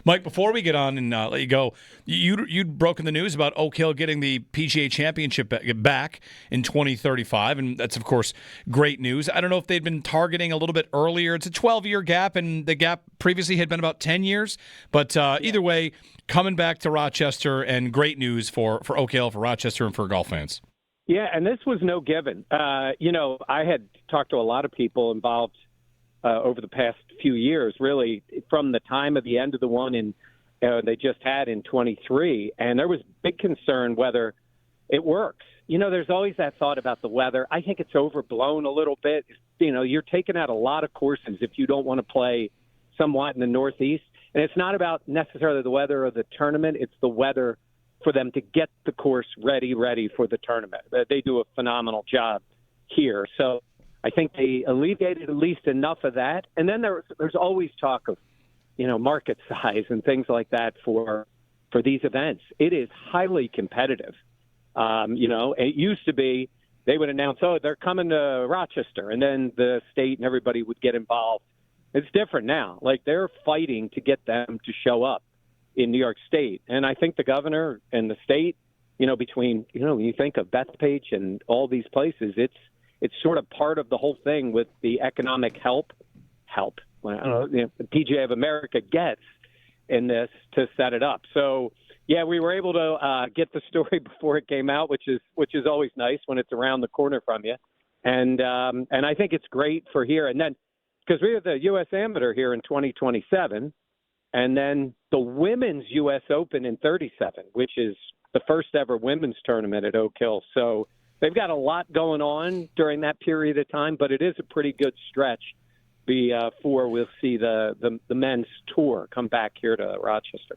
Mike, before we get on and let you go, you'd broken the news about Oak Hill getting the PGA Championship back in 2035, and that's, of course, great news. I don't know if they'd been targeting a little bit earlier. It's a 12-year gap, and the gap previously had been about 10 years. But either way, coming back to Rochester, and great news for Oak Hill, for Rochester, and for golf fans. Yeah, and this was no given. I had talked to a lot of people involved over the past few years, really, from the time of the end of the one they just had in 23, and there was big concern whether it works. There's always that thought about the weather. I think it's overblown a little bit. You're taking out a lot of courses if you don't want to play somewhat in the Northeast, and it's not about necessarily the weather of the tournament. It's the weather for them to get the course ready for the tournament. They do a phenomenal job here. So I think they alleviated at least enough of that. And then there's always talk of, market size and things like that for these events. It is highly competitive. It used to be they would announce, they're coming to Rochester, and then the state and everybody would get involved. It's different now. Like, they're fighting to get them to show up in New York State. And I think the governor and the state, between, when you think of Bethpage and all these places, it's sort of part of the whole thing with the economic help the PGA of America gets in this to set it up. So, yeah, we were able to get the story before it came out, which is always nice when it's around the corner from you. And I think it's great for here. And then, because we have the U.S. Amateur here in 2027, and then the Women's U.S. Open in 37, which is the first ever women's tournament at Oak Hill. So they've got a lot going on during that period of time, but it is a pretty good stretch before we'll see the men's tour come back here to Rochester.